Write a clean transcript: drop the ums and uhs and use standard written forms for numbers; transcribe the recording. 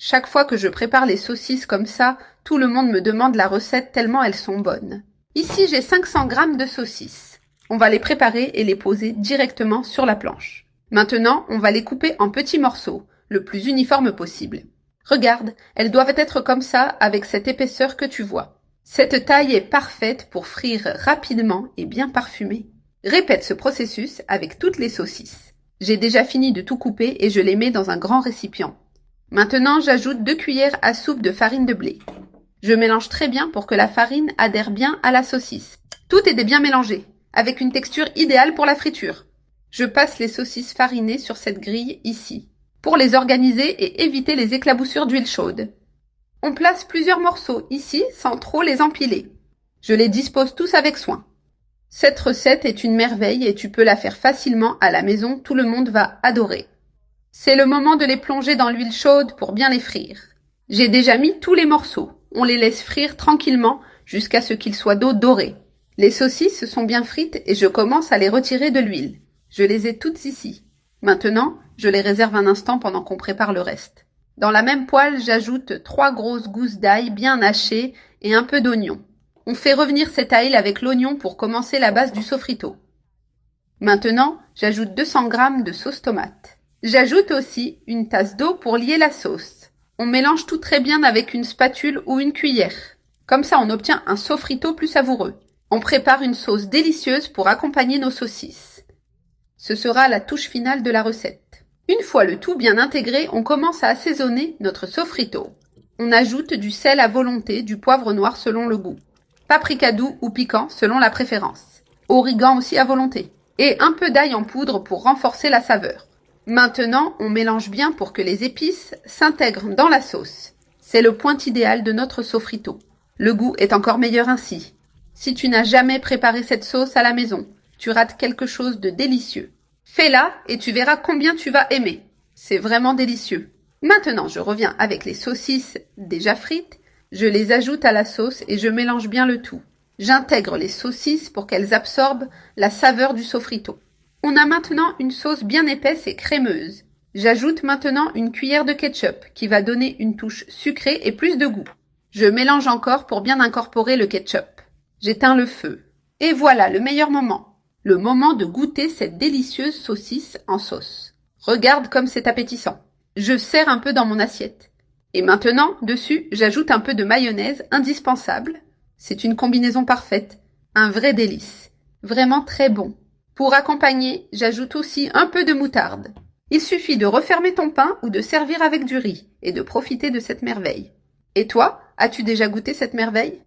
Chaque fois que je prépare les saucisses comme ça, tout le monde me demande la recette tellement elles sont bonnes. Ici, j'ai 500 g de saucisses. On va les préparer et les poser directement sur la planche. Maintenant, on va les couper en petits morceaux, le plus uniforme possible. Regarde, elles doivent être comme ça avec cette épaisseur que tu vois. Cette taille est parfaite pour frire rapidement et bien parfumée. Répète ce processus avec toutes les saucisses. J'ai déjà fini de tout couper et je les mets dans un grand récipient. Maintenant, j'ajoute 2 cuillères à soupe de farine de blé. Je mélange très bien pour que la farine adhère bien à la saucisse. Tout est bien mélangé, avec une texture idéale pour la friture. Je passe les saucisses farinées sur cette grille ici, pour les organiser et éviter les éclaboussures d'huile chaude. On place plusieurs morceaux ici sans trop les empiler. Je les dispose tous avec soin. Cette recette est une merveille et tu peux la faire facilement à la maison, tout le monde va adorer. C'est le moment de les plonger dans l'huile chaude pour bien les frire. J'ai déjà mis tous les morceaux. On les laisse frire tranquillement jusqu'à ce qu'ils soient d'eau dorée. Les saucisses sont bien frites et je commence à les retirer de l'huile. Je les ai toutes ici. Maintenant, je les réserve un instant pendant qu'on prépare le reste. Dans la même poêle, j'ajoute 3 grosses gousses d'ail bien hachées et un peu d'oignon. On fait revenir cet ail avec l'oignon pour commencer la base du sofrito. Maintenant, j'ajoute 200 g de sauce tomate. J'ajoute aussi une tasse d'eau pour lier la sauce. On mélange tout très bien avec une spatule ou une cuillère. Comme ça, on obtient un sofrito plus savoureux. On prépare une sauce délicieuse pour accompagner nos saucisses. Ce sera la touche finale de la recette. Une fois le tout bien intégré, on commence à assaisonner notre sofrito. On ajoute du sel à volonté, du poivre noir selon le goût, paprika doux ou piquant selon la préférence, origan aussi à volonté, et un peu d'ail en poudre pour renforcer la saveur. Maintenant, on mélange bien pour que les épices s'intègrent dans la sauce. C'est le point idéal de notre sofrito. Le goût est encore meilleur ainsi. Si tu n'as jamais préparé cette sauce à la maison, tu rates quelque chose de délicieux. Fais-la et tu verras combien tu vas aimer. C'est vraiment délicieux. Maintenant, je reviens avec les saucisses déjà frites. Je les ajoute à la sauce et je mélange bien le tout. J'intègre les saucisses pour qu'elles absorbent la saveur du sofrito. On a maintenant une sauce bien épaisse et crémeuse. J'ajoute maintenant une cuillère de ketchup qui va donner une touche sucrée et plus de goût. Je mélange encore pour bien incorporer le ketchup. J'éteins le feu. Et voilà le meilleur moment. Le moment de goûter cette délicieuse saucisse en sauce. Regarde comme c'est appétissant. Je sers un peu dans mon assiette. Et maintenant, dessus, j'ajoute un peu de mayonnaise indispensable. C'est une combinaison parfaite. Un vrai délice. Vraiment très bon. Pour accompagner, j'ajoute aussi un peu de moutarde. Il suffit de refermer ton pain ou de servir avec du riz et de profiter de cette merveille. Et toi, as-tu déjà goûté cette merveille ?